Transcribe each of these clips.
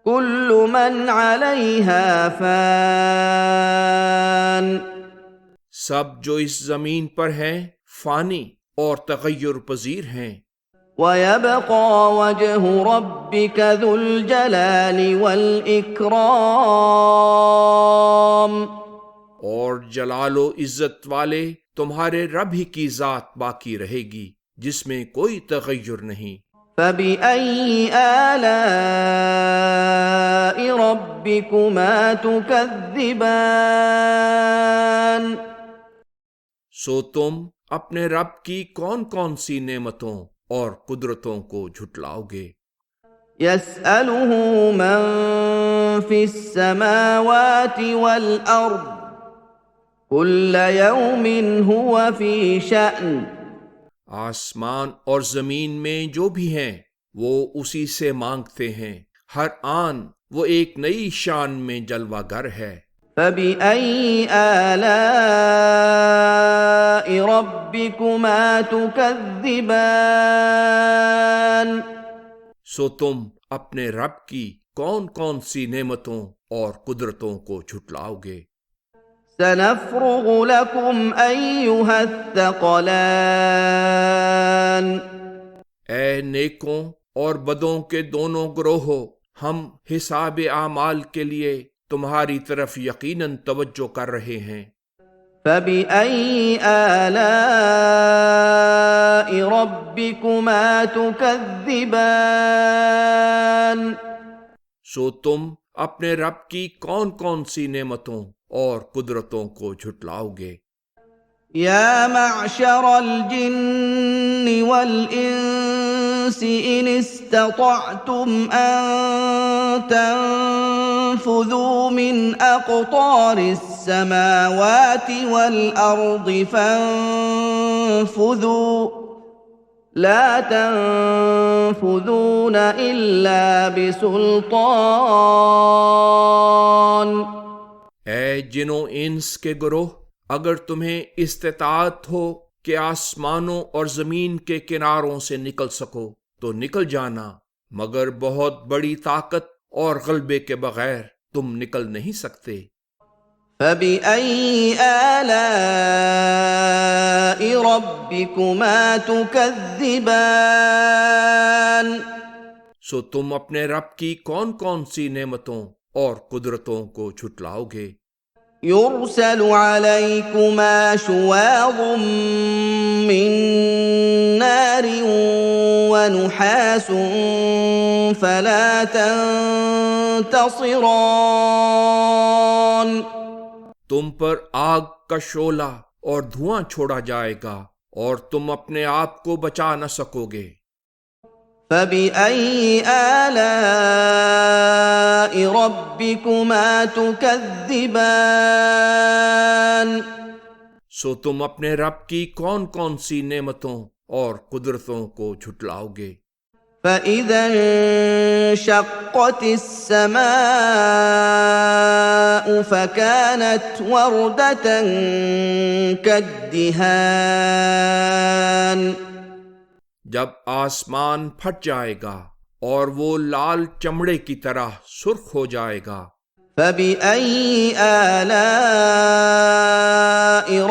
كل من عليها فان سب جو اس زمین پر ہیں فانی اور تغیر پذیر ہیں، ويبقى وجه ربك ذو الجلال والإكرام اور جلال و عزت والے تمہارے رب ہی کی ذات باقی رہے گی جس میں کوئی تغیر نہیں۔ فبأي آلاء ربكما تكذبان سو تم اپنے رب کی کون کون سی نعمتوں اور قدرتوں کو جھٹلاؤ گے؟ يسأله من في السماوات والأرض كل يوم هو في شأن آسمان اور زمین میں جو بھی ہیں وہ اسی سے مانگتے ہیں، ہر آن وہ ایک نئی شان میں جلوہ گر ہے۔ فبأي آلاء ربكما تكذبان سو تم اپنے رب کی کون کون سی نعمتوں اور قدرتوں کو جھٹلاؤ گے؟ سنفرغ لكم أيها الثقلان اے نیکوں اور بدوں کے دونوں گروہوں، ہم حساب اعمال کے لیے تمہاری طرف یقیناً توجہ کر رہے ہیں۔ فبأي آلاء ربكما تكذبان سو تم اپنے رب کی کون کون سی نعمتوں اور قدرتوں کو جھٹلاؤ گے؟ يا معشر الجن والإنس إن استطعتم أن تنفذوا من أقطار السماوات والأرض فانفذوا لا تنفذون إلا بسلطان اے جنوں انس کے گروہ، اگر تمہیں استطاعت ہو کہ آسمانوں اور زمین کے کناروں سے نکل سکو تو نکل جانا، مگر بہت بڑی طاقت اور غلبے کے بغیر تم نکل نہیں سکتے۔ فبأي آلاء ربكما تكذبان سو تم اپنے رب کی کون کون سی نعمتوں اور قدرتوں کو جھٹلاؤ گے؟ يرسل عليكما شواظ من نار ونحاس فلا تنتصران تم پر آگ کا شعلہ اور دھواں چھوڑا جائے گا اور تم اپنے آپ کو بچا نہ سکو گے۔ فبأي آلاء ربكما تكذبان سو تم اپنے رب کی کون کون سی نعمتوں اور قدرتوں کو جھٹلاؤ گے؟ فإذا انشقت السماء فكانت وردة كالدهان جب آسمان پھٹ جائے گا اور وہ لال چمڑے کی طرح سرخ ہو جائے گا۔ فبأي آلاء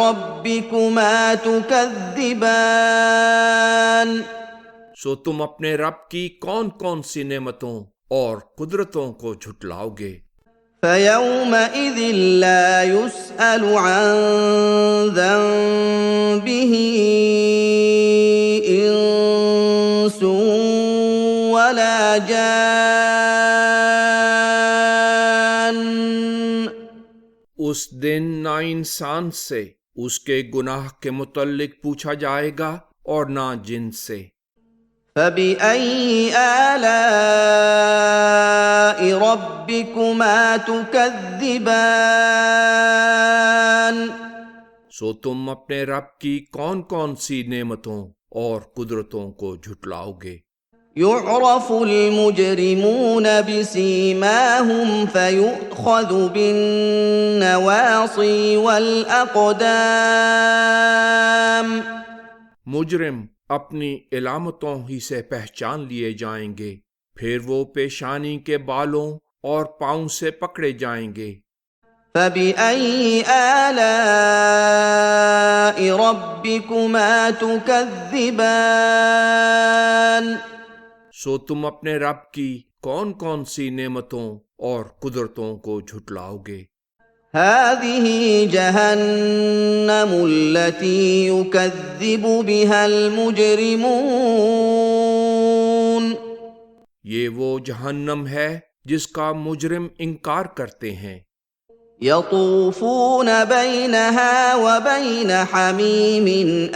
ربكما تكذبان سو تم اپنے رب کی کون کون سی نعمتوں اور قدرتوں کو جھٹلاؤ گے؟ فيومئذ لا يسأل عن ذنبه إنس ولا جان اس دن نہ انسان سے اس کے گناہ کے متعلق پوچھا جائے گا اور نہ جن سے۔ فبأي آلاء ربكما تكذبان سو تم اپنے رب کی کون کون سی نعمتوں اور قدرتوں کو جھٹلاؤ گے؟ يعرف المجرمون بسيماهم فيؤخذ بالنواصي والأقدام مجرم اپنی علامتوں ہی سے پہچان لیے جائیں گے، پھر وہ پیشانی کے بالوں اور پاؤں سے پکڑے جائیں گے۔ فَبِأَيِّ آلَاءِ رَبِّكُمَا تُكَذِّبَانِ؟ سو تم اپنے رب کی کون کون سی نعمتوں اور قدرتوں کو جھٹلاؤ گے؟ هَٰذِهِ جَهَنَّمُ الَّتِي يُكَذِّبُ بِهَا الْمُجْرِمُونَ۔ یہ وہ جہنم ہے جس کا مجرم انکار کرتے ہیں۔ يَطُوفُونَ بَيْنَهَا وَبَيْنَ حَمِيمٍ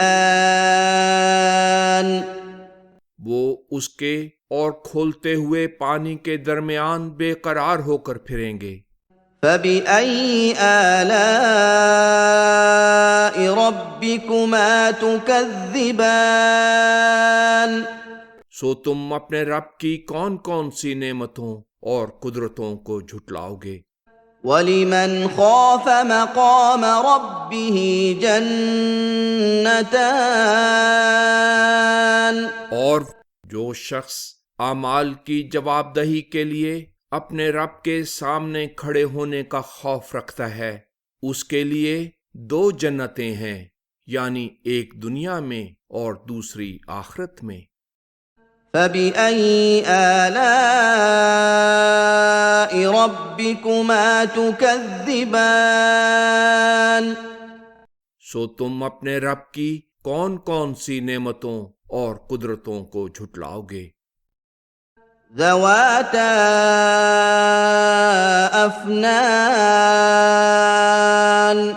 آنٍ۔ وہ اس کے اور کھولتے ہوئے پانی کے درمیان بے قرار ہو کر پھریں گے۔ فَبِأَيِّ آلَاءِ رَبِّكُمَا تُكَذِّبَانِ؟ سو تم اپنے رب کی کون کون سی نعمتوں اور قدرتوں کو جھٹلاؤ گے؟ وَلِمَنْ خَافَ مَقَامَ رَبِّهِ جَنَّتَانِ۔ اور جو شخص اعمال کی جواب دہی کے لیے اپنے رب کے سامنے کھڑے ہونے کا خوف رکھتا ہے، اس کے لیے 2 جنتیں ہیں، یعنی ایک دنیا میں اور دوسری آخرت میں۔ فَبِأَيِّ آلَاءِ رَبِّكُمَا تُكَذِّبَانِ؟ سو تم اپنے رب کی کون کون سی نعمتوں اور قدرتوں کو جھٹلاؤ گے؟ ذَوَاتَا أَفْنَانٍ۔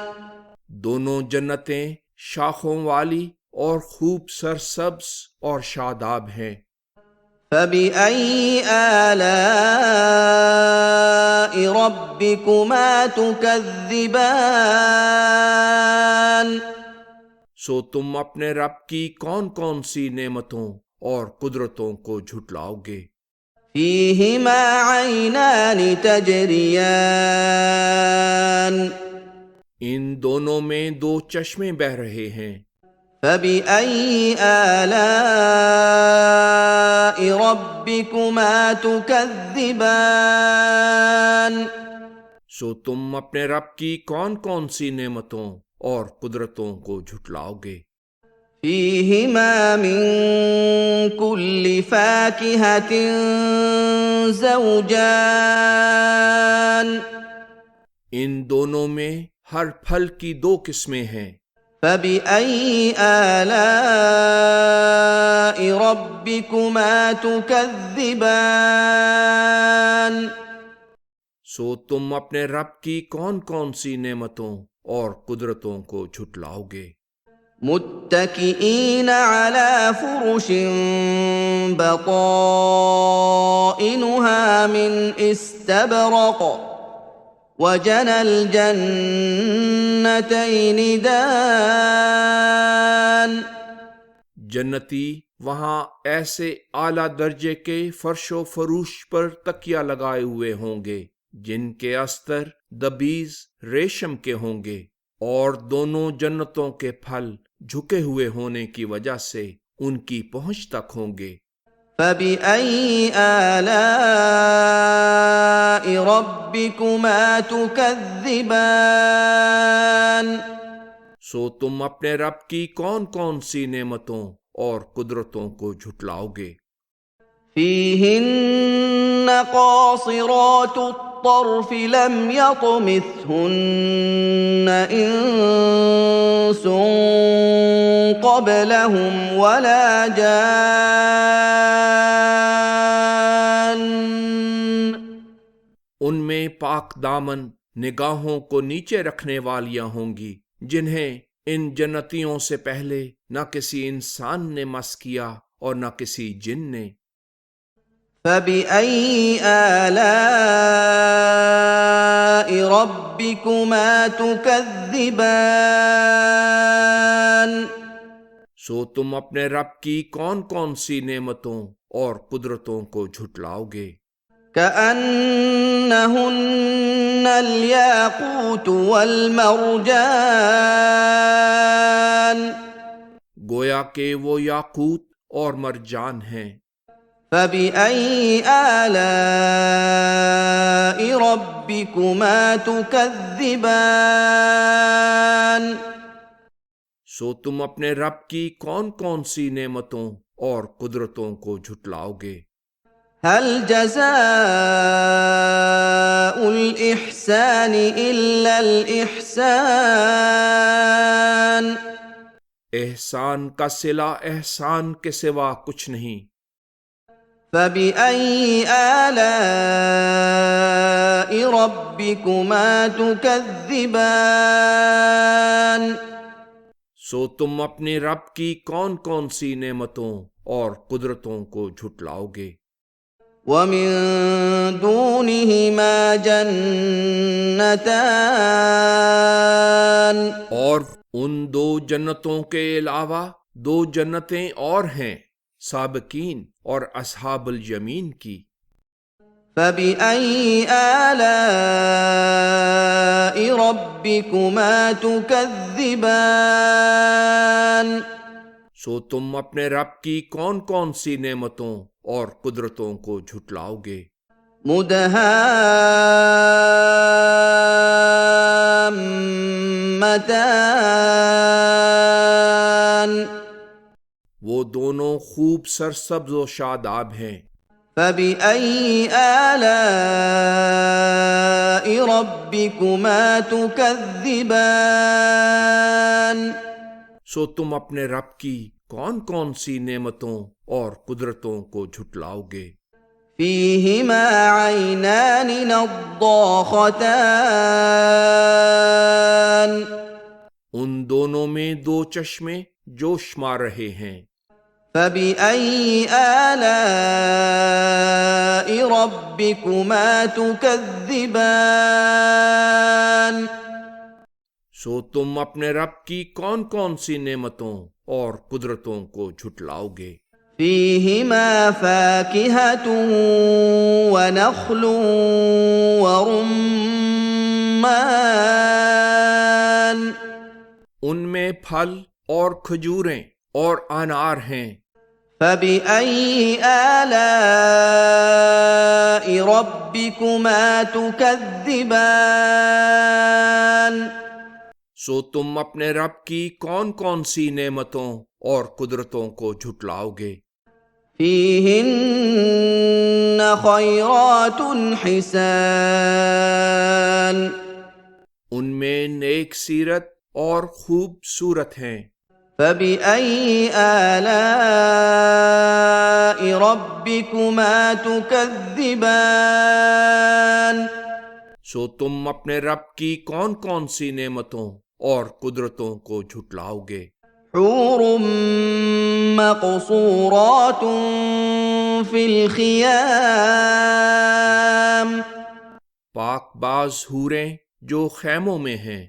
دونوں جنتیں شاخوں والی اور خوب سرسبز اور شاداب ہیں۔ فَبِأَيِّ آلَاءِ رَبِّكُمَا تُكَذِّبَانِ؟ سو تم اپنے رب کی کون کون سی نعمتوں اور قدرتوں کو جھٹلاؤ گے؟ فِيهِمَا عَيْنَانِ تَجْرِيَانِ۔ ان دونوں میں 2 چشمے بہہ رہے ہیں۔ فَبِأَيِّ آلَاءِ رَبِّكُمَا تُكَذِّبَانِ؟ سو تم اپنے رب کی کون کون سی نعمتوں اور قدرتوں کو جھٹلاؤ گے؟ فِيهِمَا مِن كُلِّ فَاكِهَةٍ زَوْجَانِ۔ ان دونوں میں ہر پھل کی 2 قسمیں ہیں۔ فَبِأَيِّ آلَاءِ رَبِّكُمَا تُكَذِّبَانِ؟ سو تم اپنے رب کی کون کون سی نعمتوں اور قدرتوں کو جھٹلاؤ گے؟ متكئين على فرش بطائنها من استبرق وجنى الجنتين دان۔ جنتی وہاں ایسے اعلیٰ درجے کے فرش و فروش پر تکیہ لگائے ہوئے ہوں گے جن کے استر دبیز ریشم کے ہوں گے، اور دونوں جنتوں کے پھل جھکے ہوئے ہونے کی وجہ سے ان کی پہنچ تک ہوں گے۔ فَبِأَيِّ آلَاءِ رَبِّكُمَا تُكَذِّبَانِ؟ سو تم اپنے رب کی کون کون سی نعمتوں اور قدرتوں کو جھٹلاؤ گے؟ فِيهِنَّ قَاصِرَاتُ الطَّرْفِ لَمْ يَطْمِثْهُنَّ إِنسٌ قَبْلَهُمْ وَلَا جَانٌّ۔ ان میں پاک دامن نگاہوں کو نیچے رکھنے والیاں ہوں گی جنہیں ان جنتیوں سے پہلے نہ کسی انسان نے مس کیا اور نہ کسی جن نے۔ فَبِأَيِّ آلَاءِ رَبِّكُمَا تُكَذِّبَانِ؟ سو تم اپنے رب کی کون کون سی نعمتوں اور قدرتوں کو جھٹلاؤ گے؟ كَأَنَّهُنَّ الْيَاقُوتُ وَالْمَرْجَانُ۔ گویا کہ وہ یاقوت اور مرجان ہیں۔ فَبِأَيِّ آلَاءِ ربكما تكذبان سو تم اپنے رب کی کون کون سی نعمتوں اور قدرتوں کو جھٹلاؤ گے؟ هل جزاء الإحسان إلا الإحسان احسان کا صلہ احسان کے سوا کچھ نہیں۔ فبأي آلاء ربكما تكذبان سو تم اپنے رب کی کون کون سی نعمتوں اور قدرتوں کو جھٹلاؤ گے؟ ومن دونهما جنتان اور ان دو جنتوں کے علاوہ دو جنتیں اور ہیں، سابقین اور اصحاب الیمین کی۔ فبأي آلاء ربكما تكذبان سو تم اپنے رب کی کون کون سی نعمتوں اور قدرتوں کو جھٹلاؤ گے؟ مدہامتان وہ دونوں خوب سرسبز و شاداب ہیں۔ فبأي آلاء ربكما تكذبان سو تم اپنے رب کی کون کون سی نعمتوں اور قدرتوں کو جھٹلاؤ گے؟ فيهما عينان نضاختان ان دونوں میں دو چشمے جوش مار رہے ہیں۔ فبأي آلاء ربكما تكذبان سو تم اپنے رب کی کون کون سی نعمتوں اور قدرتوں کو جھٹلاؤ گے؟ فيهما فاكهة ونخل ورمان ان میں پھل اور کھجوریں اور انار ہیں۔ فبأي آلاء ربكما تكذبان سو تم اپنے رب کی کون کون سی نعمتوں اور قدرتوں کو جھٹلاؤ گے؟ فيهن خيرات حسان ان میں نیک سیرت اور خوب صورت ہیں۔ فبأي آلاء ربكما تكذبان سو تم اپنے رب کی کون کون سی نعمتوں اور قدرتوں کو جھٹلاؤ گے؟ حور مقصورات في الخيام پاک باز حوریں جو خیموں میں ہیں۔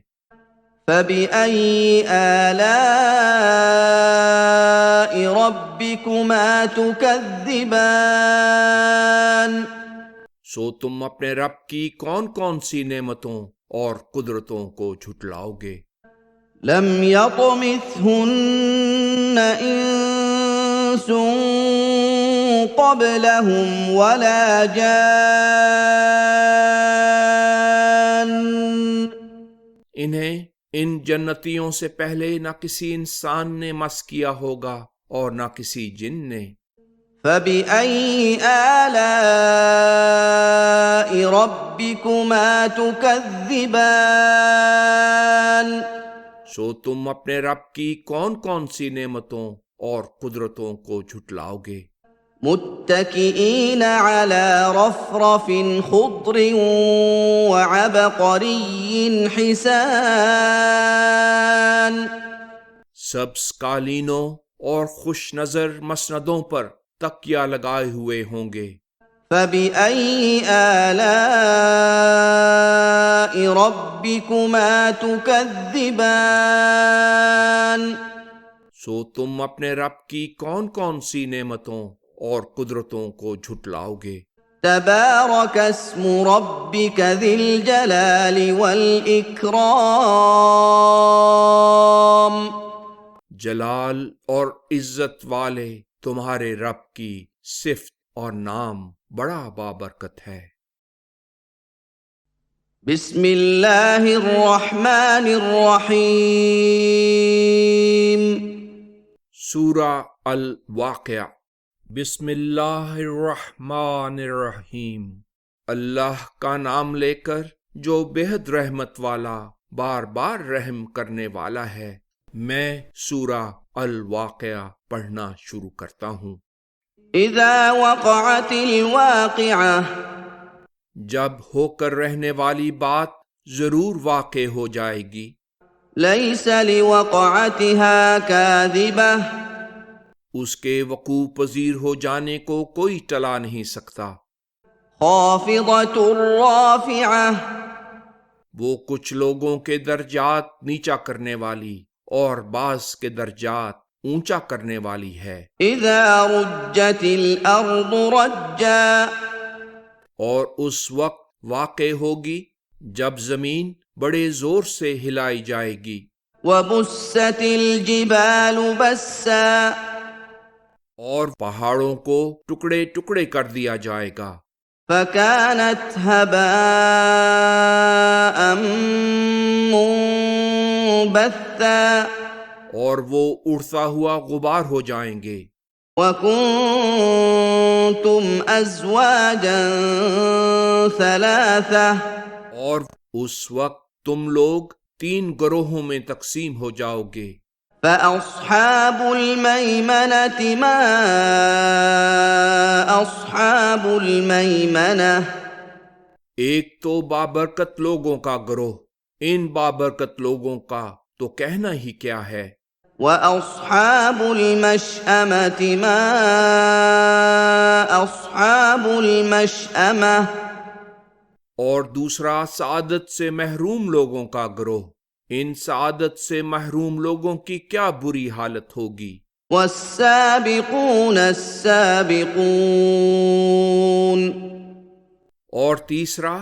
فبأي آلاء ربكما تكذبان سو تم اپنے رب کی کون کون سی نعمتوں اور قدرتوں کو جھٹلاؤ گے؟ لم يطمثهن انس قبلهم ولا جان انہیں ان جنتیوں سے پہلے نہ کسی انسان نے مس کیا ہوگا اور نہ کسی جن نے۔ فبأي آلاء ربكما تكذبان سو تم اپنے رب کی کون کون سی نعمتوں اور قدرتوں کو جھٹلاؤ گے؟ متكئين على رفرف خضر وعبقري حسان سبز قالینوں اور خوش نظر مسندوں پر تکیہ لگائے ہوئے ہوں گے۔ فبأي آلاء ربكما تكذبان سو تم اپنے رب کی کون کون سی نعمتوں اور قدرتوں کو جھٹلاؤ گے؟ تبارك اسم ربك ذي الجلال والإكرام جلال اور عزت والے تمہارے رب کی صفت اور نام بڑا بابرکت ہے۔ بسم اللہ الرحمن الرحیم سورہ الواقعہ۔ بسم اللہ الرحمن الرحیم، اللہ کا نام لے کر جو بےحد رحمت والا بار بار رحم کرنے والا ہے۔ میں سورہ الواقعہ پڑھنا شروع کرتا ہوں۔ اذا وقعت الواقعہ، جب ہو کر رہنے والی بات ضرور واقع ہو جائے گی۔ لیس لوقعتها کاذبہ، اس کے وقوع پذیر ہو جانے کو کوئی ٹلا نہیں سکتا۔ خافضۃ رافعہ، وہ کچھ لوگوں کے درجات نیچا کرنے والی اور بعض کے درجات اونچا کرنے والی ہے۔ اذا رجت الارض رجا، اور اس وقت واقع ہوگی جب زمین بڑے زور سے ہلائی جائے گی۔ وبست الجبال بسا، اور پہاڑوں کو ٹکڑے ٹکڑے کر دیا جائے گا۔ فكانت هباء منبثا، اور وہ اڑتا ہوا غبار ہو جائیں گے۔ وكنتم ازواجا ثلاثة، اور اس وقت تم لوگ 3 گروہوں میں تقسیم ہو جاؤ گے۔ فأصحاب الميمنة ما أصحاب الميمنة، ایک تو بابرکت لوگوں کا گروہ، ان بابرکت لوگوں کا تو کہنا ہی کیا ہے۔ وأصحاب المشأمة ما أصحاب المشأمة، اور دوسرا سعادت سے محروم لوگوں کا گروہ، ان سعادت سے محروم لوگوں کی کیا بری حالت ہوگی۔ والسابقون السابقون، اور تیسرا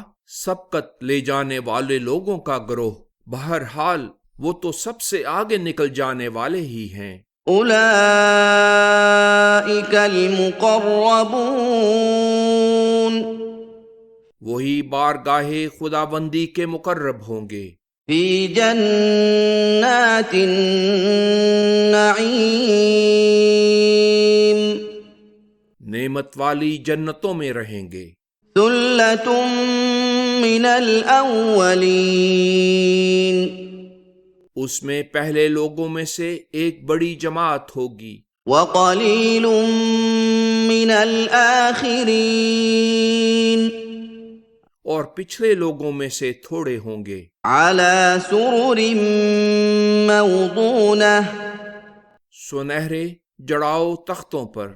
سبقت لے جانے والے لوگوں کا گروہ، بہرحال وہ تو سب سے آگے نکل جانے والے ہی ہیں۔ اولئک المقربون، وہی بارگاہ خداوندی کے مقرب ہوں گے۔ فی جنات النعیم، نعمت والی جنتوں میں رہیں گے۔ ثلۃ من الاولین، اس میں پہلے لوگوں میں سے ایک بڑی جماعت ہوگی۔ وقلیل من الآخرین، اور پچھلے لوگوں میں سے تھوڑے ہوں گے۔ علی سرر موضونہ، سنہرے جڑاؤ تختوں پر،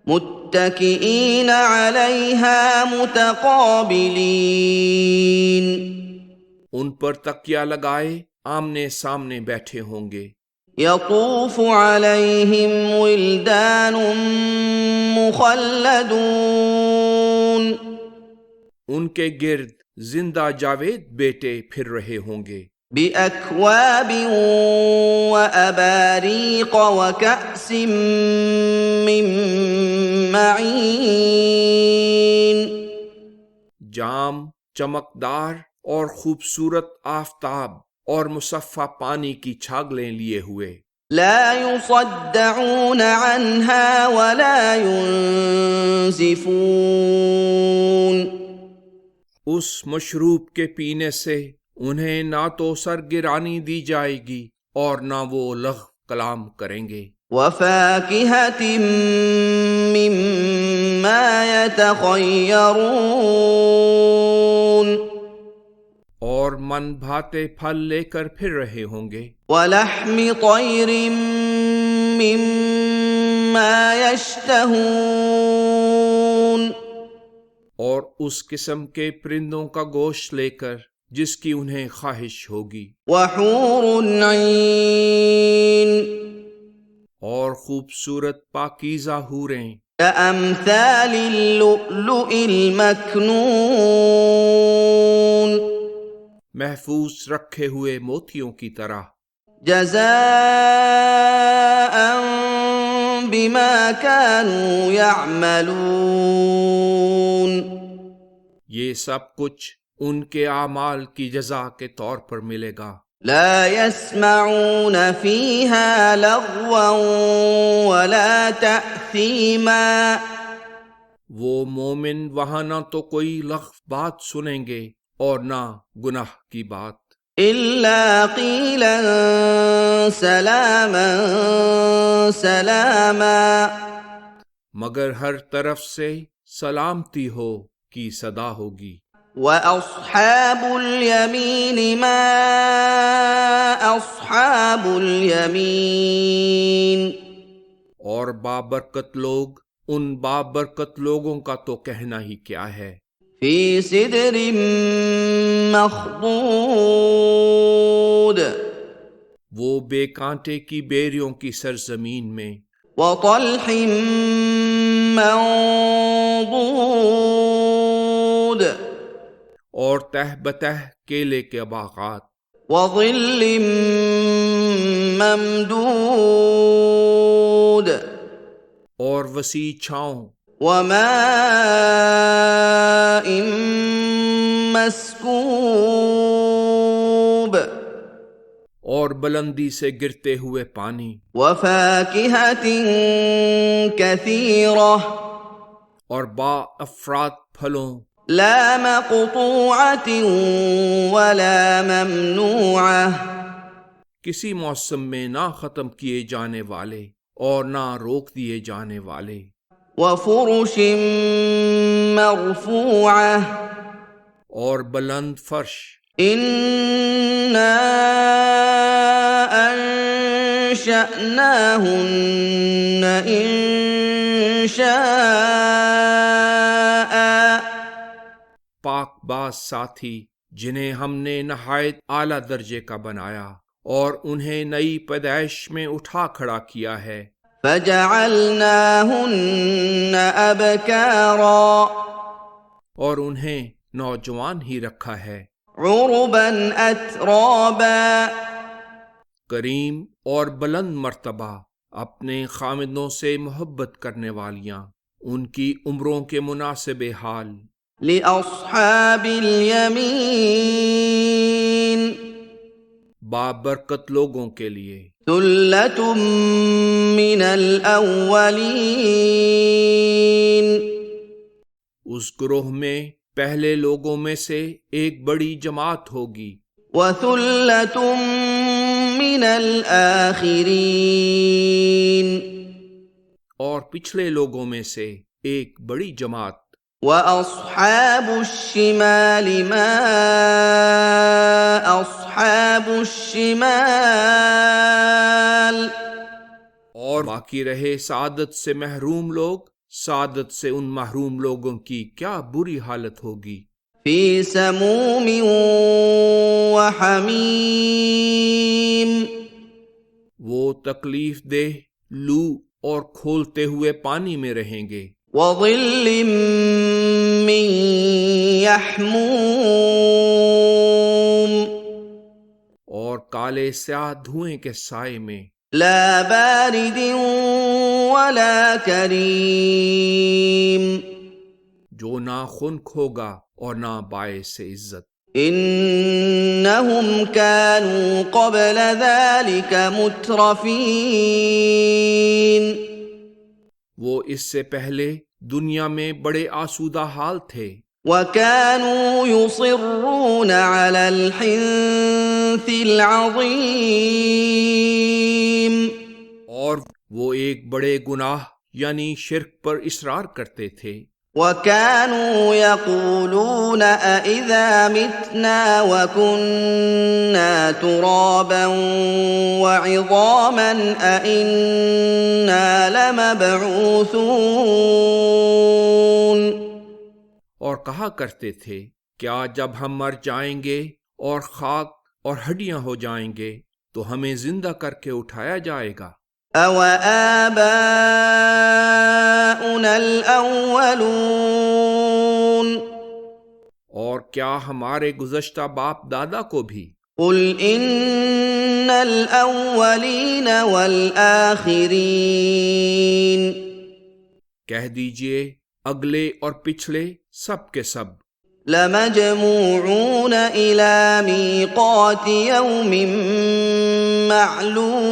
متکئین علیہا متقابلین، ان پر تکیہ لگائے آمنے سامنے بیٹھے ہوں گے۔ یطوف علیہم ولدان مخلدون، ان کے گرد زندہ جاوید بیٹے پھر رہے ہوں گے۔ بأکواب وأباریق وکأس من معین، جام چمکدار اور خوبصورت آفتاب اور مصفہ پانی کی چھاگلیں لیے ہوئے۔ لا يصدعون عنها ولا ينزفون، اس مشروب کے پینے سے انہیں نہ تو سرگرانی دی جائے گی اور نہ وہ لغو کلام کریں گے۔ وفاکہۃ مما یتخیرون، اور من بھاتے پھل لے کر پھر رہے ہوں گے۔ ولحم طیر مما یشتہون، اور اس قسم کے پرندوں کا گوشت لے کر جس کی انہیں خواہش ہوگی۔ وحور عین، اور خوبصورت پاکیزہ حوریں، کأمثال اللؤلؤ المکنون، محفوظ رکھے ہوئے موتیوں کی طرح۔ جزاء بما كانوا يعملون، یہ سب کچھ ان کے اعمال کی جزا کے طور پر ملے گا۔ لا يسمعون فيها لغوا ولا تأثيما وہ مومن وہاں نہ تو کوئی لغو بات سنیں گے اور نہ گناہ کی بات، إلا قيلا سلاما سلاما مگر ہر طرف سے سلامتی ہو کی صدا ہوگی۔ وأصحاب اليمين ما أصحاب اليمين اور بابرکت لوگ ان بابرکت لوگوں کا تو کہنا ہی کیا ہے، في سدر مخضود وہ بے کانٹے کی بیریوں کی سرزمین میں، وطلح منضود اور تہ بتہ کیلے کے باغات، وظل ممدود اور وسیع چھاؤں، وماء مسکوب اور بلندی سے گرتے ہوئے پانی، وفاكهة كثيرة اور با افراد پھلوں، لا مقطوعة ولا ممنوعة کسی موسم میں نہ ختم کیے جانے والے اور نہ روک دیے جانے والے، وفرش مرفوعة اور بلند فرش، إنا أنشأناهن إنشاء پاک باز ساتھی جنہیں ہم نے نہایت اعلیٰ درجے کا بنایا اور انہیں نئی پیدائش میں اٹھا کھڑا کیا ہے، فجعلناهن أبكارا اور انہیں نوجوان ہی رکھا ہے، عربا أترابا کریم اور بلند مرتبہ، اپنے خامدوں سے محبت کرنے والیاں، ان کی عمروں کے مناسب حال، لأصحاب اليمين بابرکت لوگوں کے لیے، ثلة من الأولين اس گروہ میں پہلے لوگوں میں سے ایک بڑی جماعت ہوگی، وثلة من الآخرين اور پچھلے لوگوں میں سے ایک بڑی جماعت، وأصحاب الشمال ما أصحاب الشمال اور باقی رہے سعادت سے محروم لوگ، سعادت سے ان محروم لوگوں کی کیا بری حالت ہوگی، في سموم وحميم وہ تکلیف دہ لو اور کھولتے ہوئے پانی میں رہیں گے، وظل من يحموم اور کالے سیاہ دھوئیں کے سائے میں، لا بارد ولا کریم جو نہ خنک ہوگا اور نہ باعث عزت، انہم كانوا قبل ذلك مترفین وہ اس سے پہلے دنیا میں بڑے آسودہ حال تھے، وكانوا يصرون على الحنث العظیم اور وہ ایک بڑے گناہ یعنی شرک پر اصرار کرتے تھے، وكانوا يقولون أإذا متنا وكنا ترابا وعظاما أإنا لمبعوثون اور کہا کرتے تھے کیا جب ہم مر جائیں گے اور خاک اور ہڈیاں ہو جائیں گے تو ہمیں زندہ کر کے اٹھایا جائے گا، أَوَ آبَاؤُنَا الْأَوَّلُونَ اور کیا ہمارے گزشتہ باپ دادا کو بھی، قُلْ إِنَّ الْأَوَّلِينَ وَالْآخِرِينَ کہہ دیجئے اگلے اور پچھلے سب کے سب، لمجموعون إلى ميقات يوم معلوم.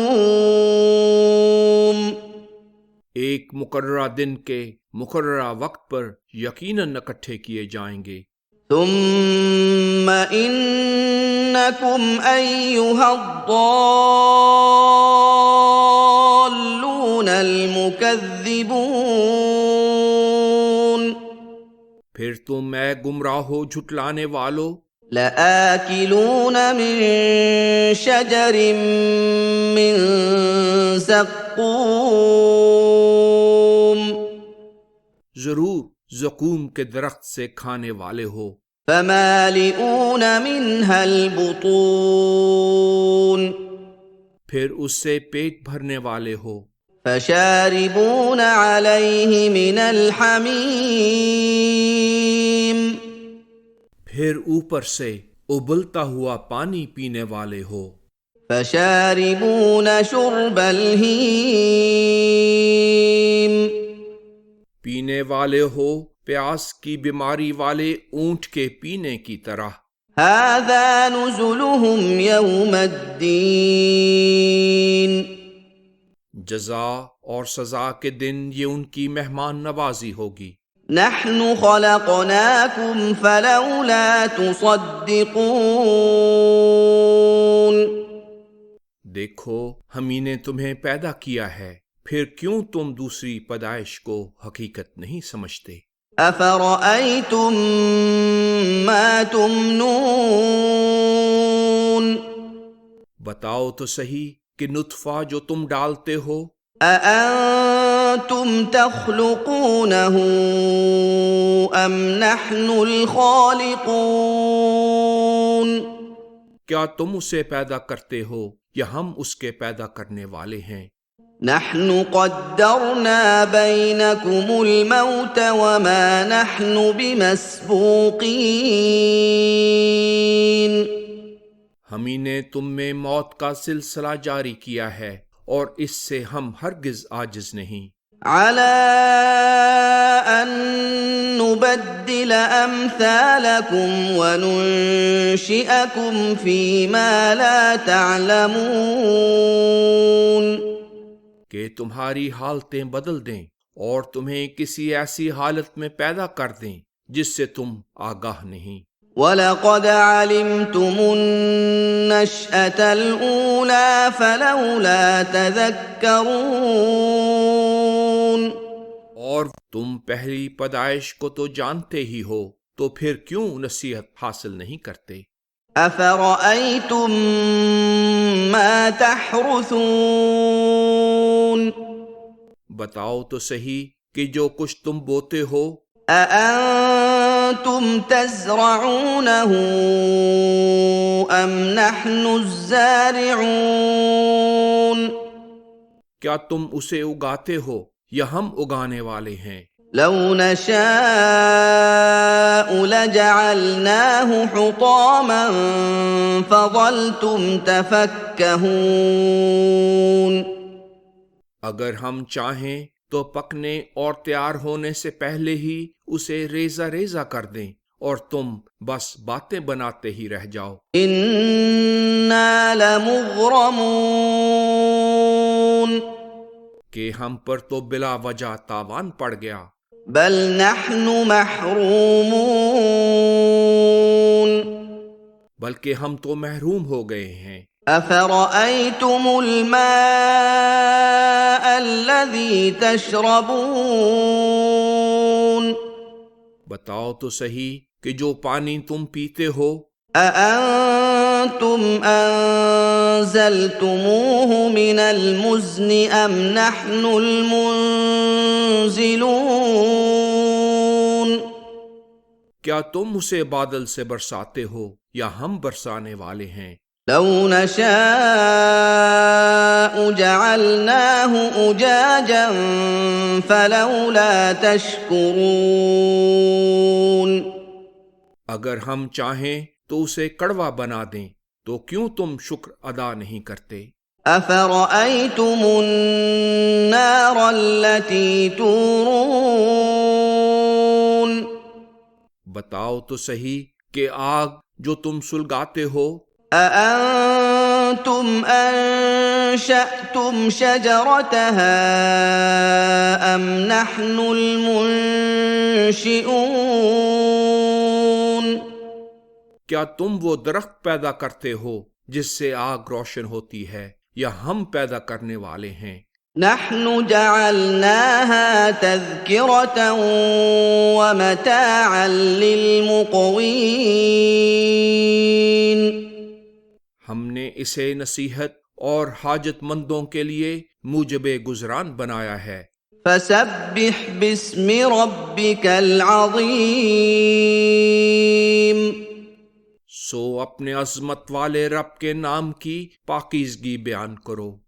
ایک مقررہ دن کے مقررہ وقت پر یقیناً اکٹھے کیے جائیں گے. ثم إنكم أيها الضالون المكذبون پھر تم اے گمراہ ہو جھٹلانے والو لآكلون من شجر من زقوم ضرور زقوم کے درخت سے کھانے والے ہو. فمالئون منها البطون پھر اس سے پیٹ بھرنے والے ہو. فشاربون عليه من الحمیم پھر اوپر سے ابلتا ہوا پانی پینے والے ہو. فشاربون شرب الہیم پینے والے ہو پیاس کی بیماری والے اونٹ کے پینے کی طرح. هذا نزلهم يوم الدین جزا اور سزا کے دن یہ ان کی مہمان نوازی ہوگی. نحن خلقناكم فلولا تصدقون دیکھو ہم ہی نے تمہیں پیدا کیا ہے پھر کیوں تم دوسری پیدائش کو حقیقت نہیں سمجھتے. افرأيتم ما تمنون بتاؤ تو صحیح کہ نطفہ جو تم ڈالتے ہو أأنتم تخلقونه أم نحن الخالقون کیا تم اسے پیدا کرتے ہو یا ہم اس کے پیدا کرنے والے ہیں. نحن قدرنا بينكم الموت وما نحن بمسبوقين ہم ہی نے تم میں موت کا سلسلہ جاری کیا ہے اور اس سے ہم ہرگز عاجز نہیں. على أن نبدل أمثالكم وننشئكم فيما لا تعلمون کہ تمہاری حالتیں بدل دیں اور تمہیں کسی ایسی حالت میں پیدا کر دیں جس سے تم آگاہ نہیں. وَلَقَدْ عَلِمْتُمُ النَّشْأَةَ الْأُولَى فَلَوْلَا تَذَكَّرُونَ اور تم پہلی پیدائش کو تو جانتے ہی ہو تو پھر کیوں نصیحت حاصل نہیں کرتے. أَفَرَأَيْتُم مَّا تَحْرُثُونَ بتاؤ تو صحیح کہ جو کچھ تم بوتے ہو أَأَنتُمْ تَزْرَعُونَهُ أَمْ نَحْنُ الزَّارِعُونَ کیا تم اسے اگاتے ہو یا ہم اگانے والے ہیں. لو نشاء لجعلناه حطاما فظلتم تفكهون اگر ہم چاہیں تو پکنے اور تیار ہونے سے پہلے ہی اسے ریزہ ریزہ کر دیں اور تم بس باتیں بناتے ہی رہ جاؤ. إنا لمغرمون کہ ہم پر تو بلا وجہ تاوان پڑ گیا. بل نحن محرومون بلکہ ہم تو محروم ہو گئے ہیں. أفرأيتم الماء الذي تشربون بتاؤ تو صحیح کہ جو پانی تم پیتے ہو أأنتم أنزلتموه من المزن أم نحن المنزلون کیا تم اسے بادل سے برساتے ہو یا ہم برسانے والے ہیں. لو نشاء جعلناه أجاجا فلولا تشكرون اگر ہم چاہیں تو اسے کڑوا بنا دیں تو کیوں تم شکر ادا نہیں کرتے. أفرأيتم النار التي تورون بتاؤ تو صحیح کہ آگ جو تم سلگاتے ہو أأنتم أنشأتم شجرتها أم نحن المنشئون؟ کیا تم وہ درخت پیدا کرتے ہو جس سے آگ روشن ہوتی ہے یا ہم پیدا کرنے والے ہیں؟ نحن جعلناها تذكرة ومتاعا للمقوين. ہم نے اسے نصیحت اور حاجت مندوں کے لیے موجب گزران بنایا ہے. فسبح باسم ربك العظيم. سو اپنے عظمت والے رب کے نام کی پاکیزگی بیان کرو.